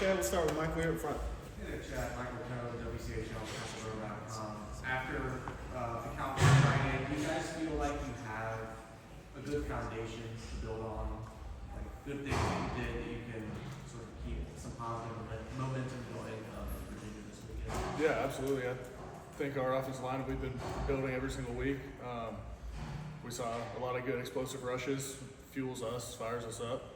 Chad. Let's start with Michael here up front. Hey, Chad, Michael Coe, WCHL. After the Cowboys training, do you guys feel like you have a good foundation to build on, like good things that you did that you can sort of keep some positive momentum going in Virginia this weekend? Yeah, absolutely. I think our offensive line we've been building every single week. We saw a lot of good explosive rushes, fuels us, fires us up.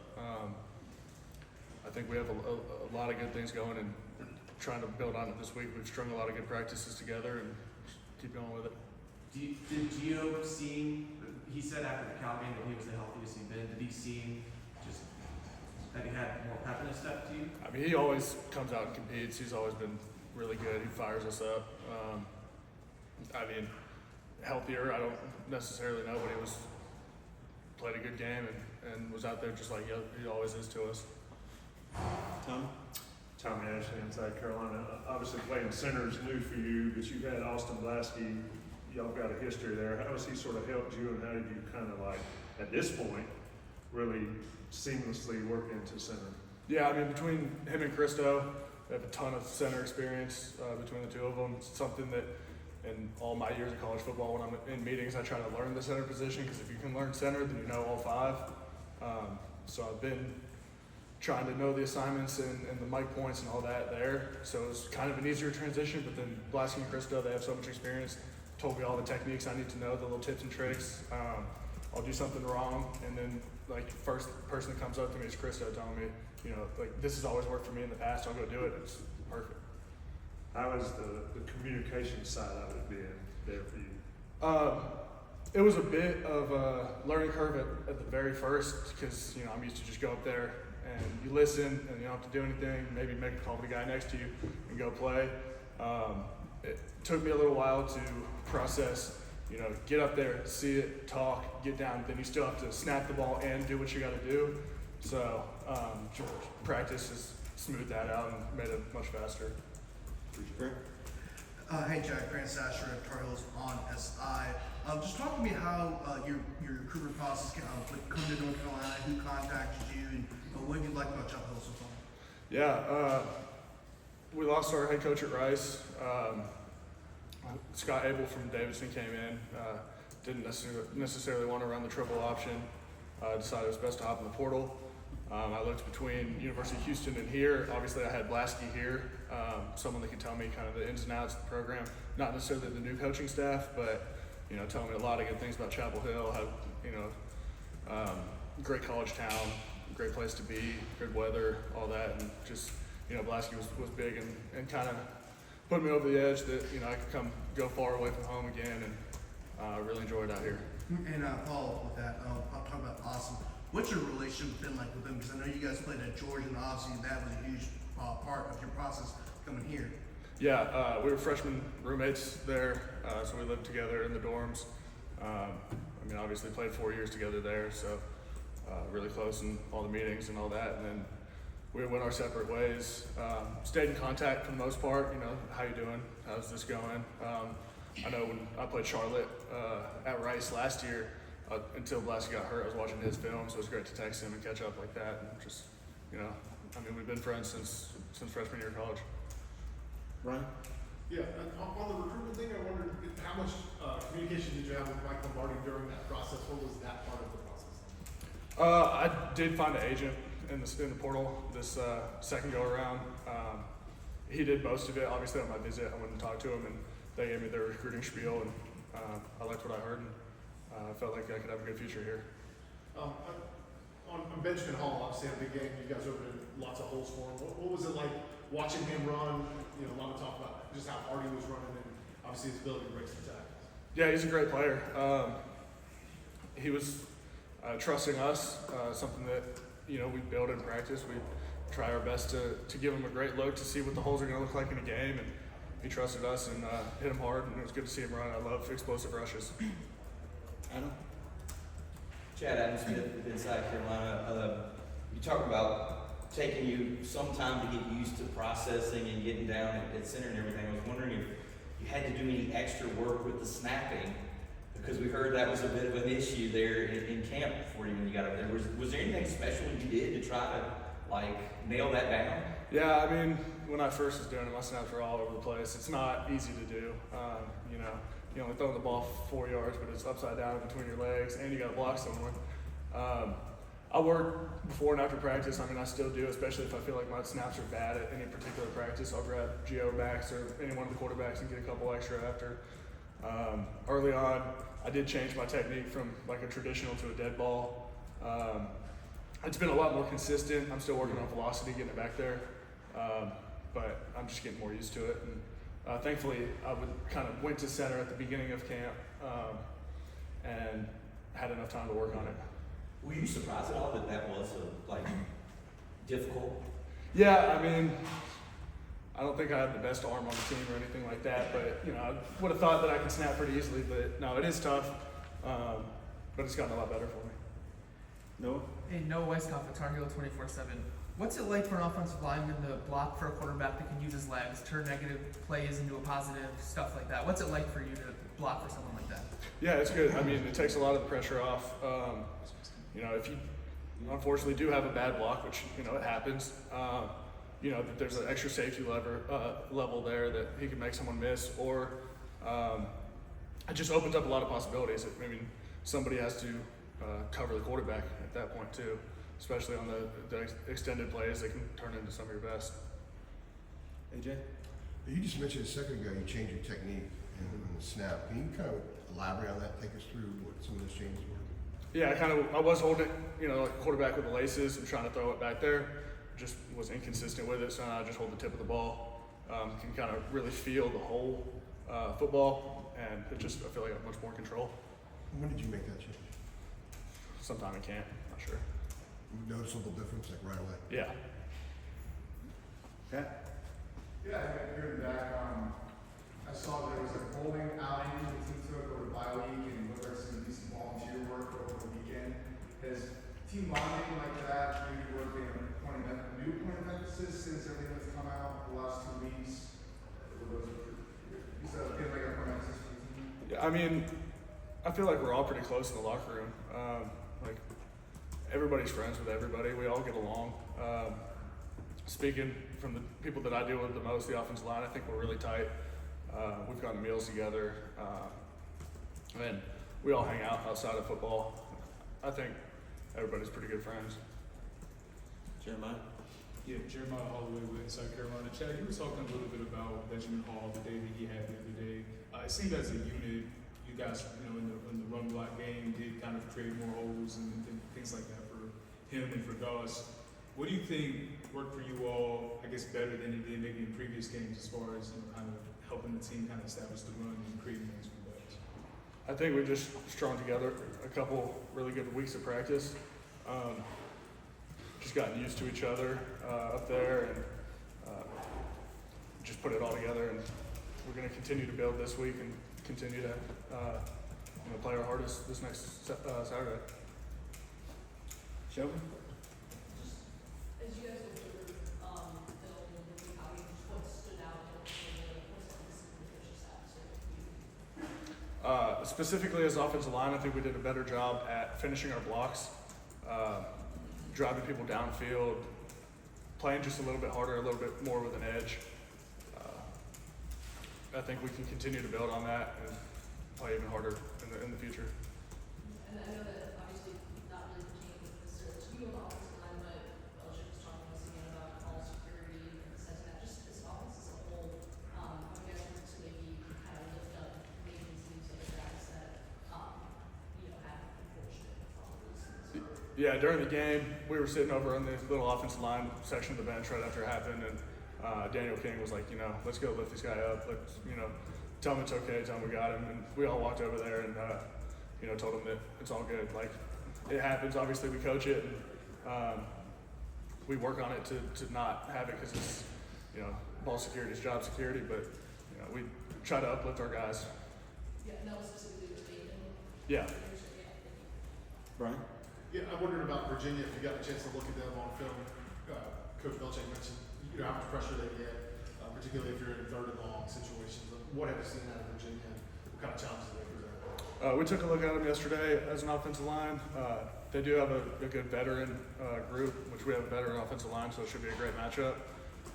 I think we have a lot of good things going, and we're trying to build on it this week. We've strung a lot of good practices together and just keep going with it. Did Gio seem, he said after the Cal game that he was the healthiest he'd been, did he seem just that he had more pep in his step to you? I mean, he always comes out and competes. He's always been really good. He fires us up. I mean, healthier, I don't necessarily know, but he played a good game and was out there just like he always is to us. Tommy Ashley, inside Carolina. Obviously, playing center is new for you, but you've had Austin Blasky. Y'all got a history there. How has he sort of helped you, and how did you kind of like, at this point, really seamlessly work into center? Yeah, I mean, between him and Christo, they have a ton of center experience between the two of them. It's something that in all my years of college football, when I'm in meetings, I try to learn the center position, because if you can learn center, then you know all five. So I've been trying to know the assignments and the mic points and all that there. So it was kind of an easier transition, but then Blasky and Christo, they have so much experience, told me all the techniques I need to know, the little tips and tricks. I'll do something wrong, and then like first person that comes up to me is Christo telling me, you know, like this has always worked for me in the past, I'll go do it. It's perfect. How has the communication side of it been there for you? It was a bit of a learning curve at the very first, because you know I'm used to just go up there and you listen and you don't have to do anything. Maybe make a call to the guy next to you and go play. It took me a little while to process. You know, get up there, see it, talk, get down. Then you still have to snap the ball and do what you got to do. So practice has smoothed that out and made it much faster. Hey Jack, Grant Sasher at Tar Heels on SI. Just talk to me how your recruitment process come to North Carolina, who contacted you, and what you like about Chapel Hill so far. Yeah, we lost our head coach at Rice. Scott Abel from Davidson came in. Didn't necessarily want to run the triple option. Decided it was best to hop in the portal. I looked between University of Houston and here. Obviously, I had Blasky here, someone that could tell me kind of the ins and outs of the program. Not necessarily the new coaching staff, but you know, telling me a lot of good things about Chapel Hill. How great college town, great place to be, good weather, all that, and just Blasky was big and kind of put me over the edge that I could go far away from home again, and I really enjoyed it out here. And follow up with that, I'll talk about Austin. What's your relationship been like with them? Because I know you guys played at Georgia, and obviously that was a huge part of your process coming here. Yeah, we were freshman roommates there, so we lived together in the dorms. Obviously played 4 years together there, so really close in all the meetings and all that. And then we went our separate ways. Stayed in contact for the most part. How you doing? How's this going? I know when I played Charlotte at Rice last year, until Blasky got hurt, I was watching his film, so it was great to text him and catch up like that. And just, we've been friends since freshman year of college. Ryan? Yeah, and on the recruitment thing, I wondered how much communication did you have with Mike Lombardi during that process? What was that part of the process? I did find an agent in the portal this second go around. He did most of it. Obviously, on my visit, I went and talked to him, and they gave me their recruiting spiel, and I liked what I heard, and I felt like I could have a good future here. On Benjamin Hall, obviously a big game. You guys opened lots of holes for him. What was it like watching him run? A lot of talk about just how hard he was running, and obviously his ability to break some tackles. Yeah, he's a great player. He was trusting us, something that we build in practice. We try our best to give him a great look to see what the holes are going to look like in a game, and he trusted us and hit him hard, and it was good to see him run. I love explosive rushes. Adam? Chad Adams Smith, inside Carolina. You talk about taking you some time to get used to processing and getting down at center and everything. I was wondering if you had to do any extra work with the snapping, because we heard that was a bit of an issue there in camp before when you got up there. Was there anything special you did to try to nail that down? Yeah, I mean, when I first was doing it, my snaps were all over the place. It's not easy to do. You know, you only throw the ball 4 yards, but it's upside down between your legs, and you got to block someone. I work before and after practice. I mean, I still do, especially if I feel like my snaps are bad at any particular practice. I'll grab Geo backs or any one of the quarterbacks and get a couple extra after. Early on, I did change my technique from like a traditional to a dead ball. It's been a lot more consistent. I'm still working on velocity, getting it back there, but I'm just getting more used to it. And thankfully, I went to center at the beginning of camp and had enough time to work on it. Were you surprised at all that that was difficult? Yeah, I mean, I don't think I have the best arm on the team or anything like that, but you know, I would have thought that I could snap pretty easily. But no, it is tough, but it's gotten a lot better for me. Noah? Hey, Noah Weisskopf at Tar Heel 24/7. What's it like for an offensive lineman to block for a quarterback that can use his legs, turn negative plays into a positive, stuff like that? What's it like for you to block for someone like that? Yeah, it's good. I mean, it takes a lot of the pressure off. You know, if you unfortunately do have a bad block, which, you know, it happens, you know, that there's an extra safety level there that he can make someone miss, or it just opens up a lot of possibilities. I mean, somebody has to cover the quarterback at that point too, especially on the extended plays. They can turn into some of your best. AJ? You just mentioned a second ago you changed your technique in the snap. Can you kind of elaborate on that? Take us through what some of those changes were. Yeah, I was holding it, you know, like a quarterback with the laces and trying to throw it back there. Just was inconsistent with it, so now I just hold the tip of the ball. Can kind of really feel the whole football, and I feel like I have much more control. When did you make that change? Sometime in camp, not sure. Noticeable difference, like right away? Yeah. Pat? Yeah, here and back, I saw there was a bowling outing the team took over the bye week, and looked like some decent volunteer work over the weekend. Has team bonding like that maybe worked in a new point of emphasis since everything that's come out the last 2 weeks? You said it like a point of emphasis for the team? Yeah, I mean, I feel like we're all pretty close in the locker room. Like, everybody's friends with everybody. We all get along. Speaking from the people that I deal with the most, the offensive line, I think we're really tight. We've gotten meals together, and we all hang out outside of football. I think everybody's pretty good friends. Jeremiah? Yeah, Jeremiah Holloway with South Carolina. Chad, you were talking a little bit about Benjamin Hall, the day that he had the other day. It seemed as a unit, you guys, you know, in the run block game, did kind of create more holes and things like that for him and for Doss. What do you think worked for you all, I guess, better than it did maybe in previous games as far as, you know, kind of helping the team kind of establish the run and creating things for Doss? I think we just strung together a couple really good weeks of practice. Just gotten used to each other up there, and just put it all together. And we're going to continue to build this week and continue to play our hardest this next Saturday. Shelby? As you guys go through film and the copy, just what stood out and what's specifically pushes out? Specifically as offensive line, I think we did a better job at finishing our blocks, driving people downfield, playing just a little bit harder, a little bit more with an edge. I think we can continue to build on that and play even harder in the future. And I know that obviously not really pertaining necessarily to you on the offensive line, but Belichick was talking once again about all security and the sense of that, just as offense as a whole, how you guys want to maybe kind of lift up maybe some of these other guys that, have unfortunate problems. Yeah, during the game, we were sitting over in the little offensive line section of the bench right after it happened, and Daniel King was like, let's go lift this guy up. Let's, tell him it's okay, tell him we got him. And we all walked over there and, told him that it's all good. Like, it happens. Obviously, we coach it, and we work on it to not have it because it's, ball security is job security. But, we try to uplift our guys. Yeah, and that was specifically with Nathan. Yeah. Brian? Yeah, I wondered about Virginia, if you got a chance to look at them on film. Coach Belichick mentioned, how much pressure they get, particularly if you're in third and long situations. What have you seen out of Virginia? What kind of challenges do they present? We took a look at them yesterday as an offensive line. They do have a good veteran group, which we have a veteran offensive line, so it should be a great matchup.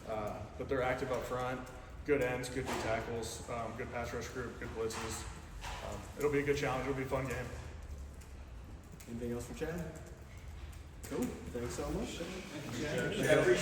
But they're active up front, good ends, good D tackles, good pass rush group, good blitzes. It'll be a good challenge. It'll be a fun game. Anything else for Chad? Cool. Thanks so much. Chad,